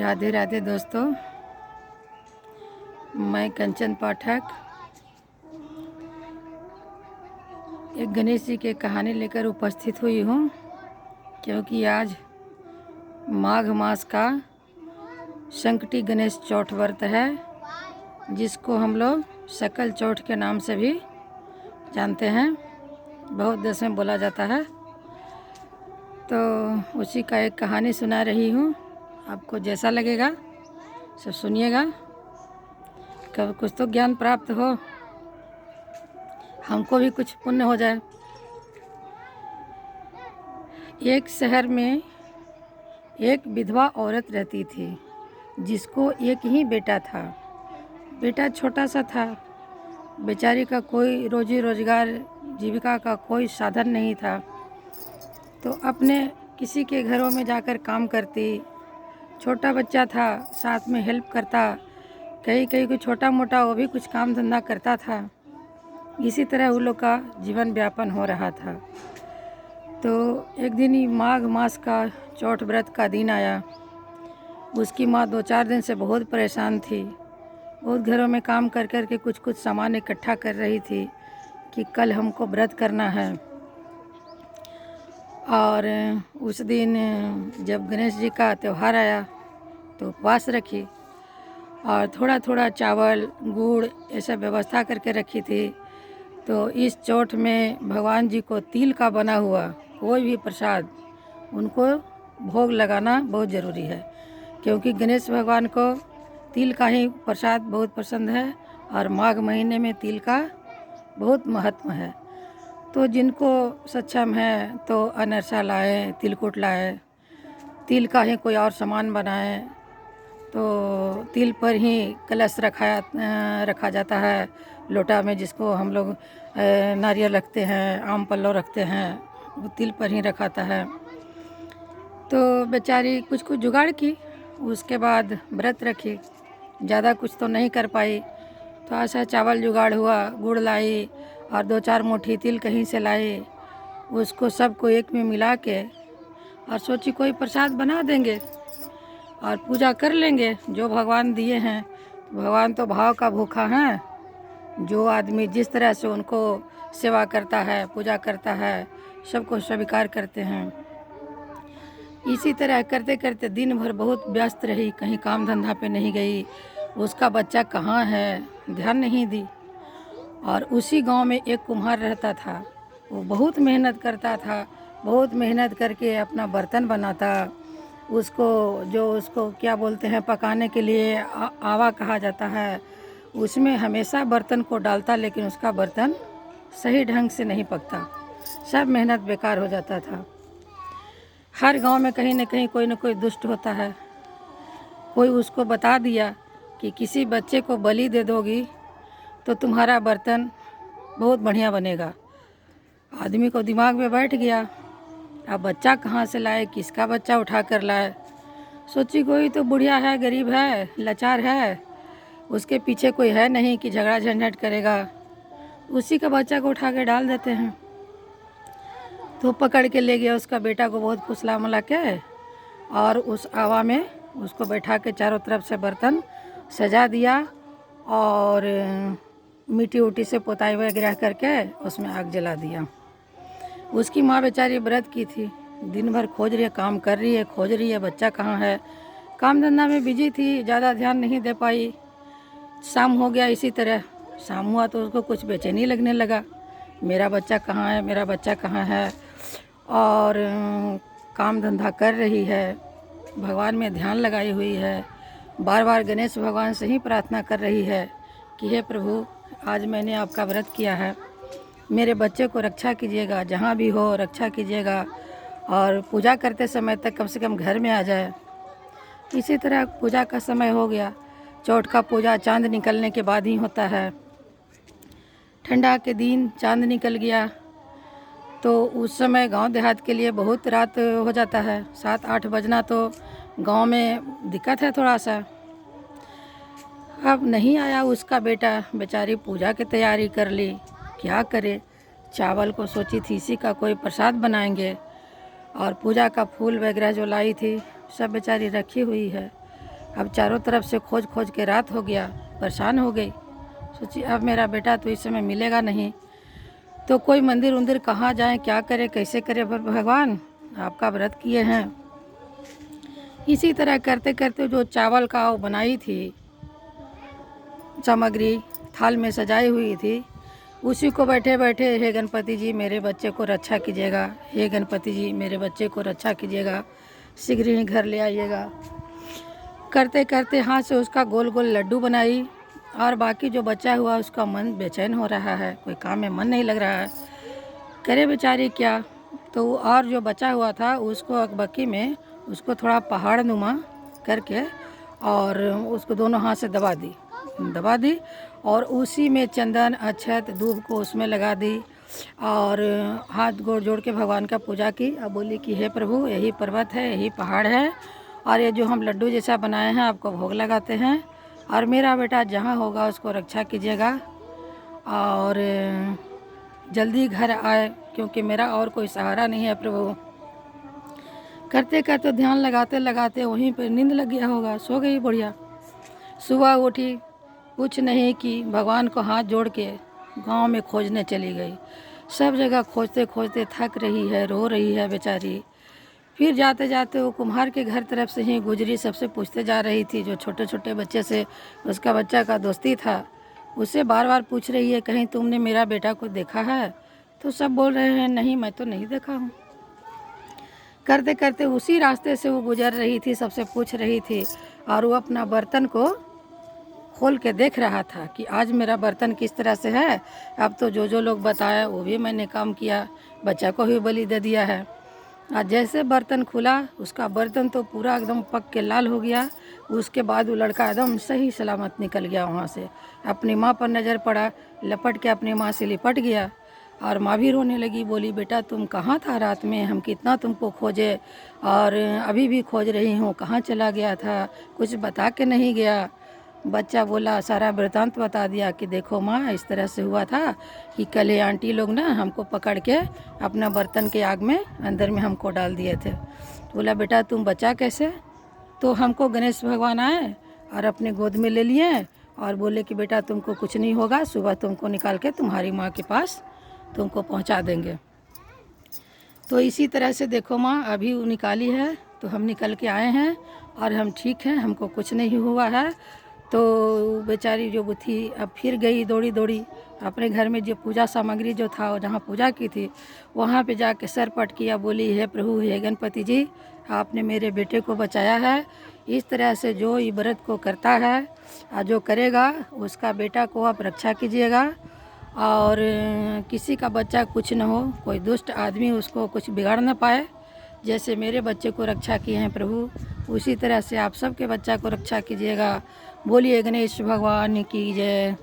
राधे राधे दोस्तों, मैं कंचन पाठक एक गणेश जी की कहानी लेकर उपस्थित हुई हूँ, क्योंकि आज माघ मास का संकटी गणेश चौथ व्रत है, जिसको हम लोग सकल चौथ के नाम से भी जानते हैं। बहुत देश में बोला जाता है, तो उसी का एक कहानी सुना रही हूँ। आपको जैसा लगेगा सब सुनिएगा, कब कुछ तो ज्ञान प्राप्त हो, हमको भी कुछ पुण्य हो जाए। एक शहर में एक विधवा औरत रहती थी, जिसको एक ही बेटा था। बेटा छोटा सा था, बेचारी का कोई रोजी रोजगार जीविका का कोई साधन नहीं था, तो अपने किसी के घरों में जाकर काम करती। छोटा बच्चा था, साथ में हेल्प करता, कहीं कहीं को छोटा मोटा वो भी कुछ काम धंधा करता था। इसी तरह उन लोग का जीवन व्यापन हो रहा था। तो एक दिन ही माघ मास का चौथ व्रत का दिन आया। उसकी माँ 2-4 दिन से बहुत परेशान थी। बहुत घरों में काम कर कर के कुछ सामान इकट्ठा कर रही थी कि कल हमको व्रत करना है। और उस दिन जब गणेश जी का त्यौहार आया तो उपवास रखी और थोड़ा थोड़ा चावल गुड़ ऐसा व्यवस्था करके रखी थी। तो इस चौथ में भगवान जी को तिल का बना हुआ कोई भी प्रसाद उनको भोग लगाना बहुत ज़रूरी है, क्योंकि गणेश भगवान को तिल का ही प्रसाद बहुत पसंद है और माघ महीने में तिल का बहुत महत्व है। तो जिनको सक्षम है तो अनरसा लाए, तिलकुट लाए, तिल का ही कोई और सामान बनाए। तो तिल पर ही कलश रखा जाता है लोटा में, जिसको हम लोग नारियल रखते हैं, आम पल्लव रखते हैं, वो तिल पर ही रखाता है। तो बेचारी कुछ जुगाड़ की, उसके बाद व्रत रखी। ज़्यादा कुछ तो नहीं कर पाई, थोड़ा सा चावल जुगाड़ हुआ, गुड़ लाई और 2-4 मुट्ठी तिल कहीं से लाई। उसको सबको एक में मिला के और सोची कोई प्रसाद बना देंगे और पूजा कर लेंगे जो भगवान दिए हैं। भगवान तो भाव का भूखा है, जो आदमी जिस तरह से उनको सेवा करता है, पूजा करता है, सबको स्वीकार करते हैं। इसी तरह करते करते दिन भर बहुत व्यस्त रही, कहीं काम धंधा पे नहीं गई। उसका बच्चा कहाँ है ध्यान नहीं दी। और उसी गांव में एक कुम्हार रहता था, वो बहुत मेहनत करता था, बहुत मेहनत करके अपना बर्तन बनाता। उसको क्या बोलते हैं, पकाने के लिए आवा कहा जाता है, उसमें हमेशा बर्तन को डालता, लेकिन उसका बर्तन सही ढंग से नहीं पकता, सब मेहनत बेकार हो जाता था। हर गांव में कहीं न कहीं कोई न कोई दुष्ट होता है। कोई उसको बता दिया कि किसी बच्चे को बलि दे दोगी तो तुम्हारा बर्तन बहुत बढ़िया बनेगा। आदमी को दिमाग में बैठ गया, अब बच्चा कहाँ से लाए, किसका बच्चा उठा कर लाए। सोची कोई तो बुढ़िया है, गरीब है, लाचार है, उसके पीछे कोई है नहीं कि झगड़ा झंझट करेगा, उसी का बच्चा को उठा के डाल देते हैं। तो पकड़ के ले गया उसका बेटा को, बहुत फुसला मला के, और उस आवा में उसको बैठा के चारों तरफ से बर्तन सजा दिया और मिट्टी उट्टी से पोताई वगैरह करके उसमें आग जला दिया। उसकी माँ बेचारी व्रत की थी, दिन भर खोज रही है, काम कर रही है, खोज रही है बच्चा कहाँ है। काम धंधा में बिजी थी, ज़्यादा ध्यान नहीं दे पाई। शाम हो गया। इसी तरह शाम हुआ तो उसको कुछ बेचैनी लगने लगा, मेरा बच्चा कहाँ है, मेरा बच्चा कहाँ है। और काम धंधा कर रही है, भगवान में ध्यान लगाई हुई है, बार बार गणेश भगवान से ही प्रार्थना कर रही है कि हे प्रभु, आज मैंने आपका व्रत किया है, मेरे बच्चे को रक्षा कीजिएगा, जहाँ भी हो रक्षा कीजिएगा, और पूजा करते समय तक कम से कम घर में आ जाए। इसी तरह पूजा का समय हो गया। चौथ का पूजा चांद निकलने के बाद ही होता है। ठंडा के दिन चांद निकल गया तो उस समय गांव देहात के लिए बहुत रात हो जाता है, 7-8 बजना तो गांव में दिक्कत है थोड़ा सा। अब नहीं आया उसका बेटा, बेचारी पूजा की तैयारी कर ली, क्या करे। चावल को सोची थी इसी का कोई प्रसाद बनाएंगे, और पूजा का फूल वगैरह जो लाई थी सब बेचारी रखी हुई है। अब चारों तरफ से खोज खोज के रात हो गया, परेशान हो गई। सोची अब मेरा बेटा तो इस समय मिलेगा नहीं, तो कोई मंदिर उंदिर कहाँ जाएं, क्या करें, कैसे करें। पर भगवान आपका व्रत किए हैं। इसी तरह करते करते जो चावल का वो बनाई थी सामग्री, थाल में सजाई हुई थी, उसी को बैठे बैठे हे गणपति जी मेरे बच्चे को रक्षा कीजिएगा, हे गणपति जी मेरे बच्चे को रक्षा कीजिएगा, शीघ्र ही घर ले आइएगा। करते करते हाथ से उसका गोल गोल लड्डू बनाई, और बाकी जो बचा हुआ उसका मन बेचैन हो रहा है, कोई काम में मन नहीं लग रहा है, करे बेचारी क्या। तो और जो बचा हुआ था उसको अकबक्की में उसको थोड़ा पहाड़ नुमा करके और उसको दोनों हाथ से दबा दी और उसी में चंदन अक्षत दूब को उसमें लगा दी और हाथ गोड़ जोड़ के भगवान का पूजा की। अब बोली कि हे प्रभु यही पर्वत है, यही पहाड़ है, और ये जो हम लड्डू जैसा बनाए हैं आपको भोग लगाते हैं, और मेरा बेटा जहाँ होगा उसको रक्षा कीजिएगा और जल्दी घर आए, क्योंकि मेरा और कोई सहारा नहीं है प्रभु। करते करते ध्यान लगाते लगाते वहीं पर नींद लग गया होगा, सो गई बढ़िया। सुबह उठी, कुछ नहीं की, भगवान को हाथ जोड़ के गांव में खोजने चली गई। सब जगह खोजते खोजते थक रही है, रो रही है बेचारी। फिर जाते जाते वो कुम्हार के घर तरफ से ही गुजरी, सबसे पूछते जा रही थी, जो छोटे छोटे बच्चे से उसका बच्चा का दोस्ती था, उससे बार बार पूछ रही है कहीं तुमने मेरा बेटा को देखा है। तो सब बोल रहे हैं नहीं, मैं तो नहीं देखा हूँ। करते करते उसी रास्ते से वो गुजर रही थी, सबसे पूछ रही थी, और वो अपना बर्तन को खोल के देख रहा था कि आज मेरा बर्तन किस तरह से है। अब तो जो लोग बताया वो भी मैंने काम किया, बच्चा को भी बलि दे दिया है। आज जैसे बर्तन खुला, उसका बर्तन तो पूरा एकदम पक के लाल हो गया। उसके बाद वो लड़का एकदम सही सलामत निकल गया वहाँ से। अपनी माँ पर नज़र पड़ा, लपट के अपनी माँ से लिपट गया, और माँ भी रोने लगी, बोली बेटा तुम कहाँ था रात में, हम कितना तुमको खोजे और अभी भी खोज रही हूँ, कहाँ चला गया था, कुछ बता के नहीं गया। बच्चा बोला, सारा वृतांत बता दिया कि देखो माँ इस तरह से हुआ था कि कल ये आंटी लोग ना हमको पकड़ के अपना बर्तन के आग में अंदर में हमको डाल दिए थे। तो बोला बेटा तुम बचा कैसे। तो हमको गणेश भगवान आए और अपने गोद में ले लिए और बोले कि बेटा तुमको कुछ नहीं होगा, सुबह तुमको निकाल के तुम्हारी माँ के पास तुमको पहुँचा देंगे। तो इसी तरह से देखो माँ अभी वो निकाली है, तो हम निकल के आए हैं और हम ठीक हैं, हमको कुछ नहीं हुआ है। तो बेचारी जो थी अब फिर गई दौड़ी दौड़ी अपने घर में, जो पूजा सामग्री जो था जहाँ पूजा की थी वहाँ पे जाके सर पट किया, बोली हे प्रभु हे गणपति जी आपने मेरे बेटे को बचाया है। इस तरह से जो ये व्रत को करता है और जो करेगा उसका बेटा को आप रक्षा कीजिएगा, और किसी का बच्चा कुछ न हो, कोई दुष्ट आदमी उसको कुछ बिगाड़ न पाए। जैसे मेरे बच्चे को रक्षा किए हैं प्रभु, उसी तरह से आप सबके बच्चा को रक्षा कीजिएगा। बोलिए गणेश भगवान की जय।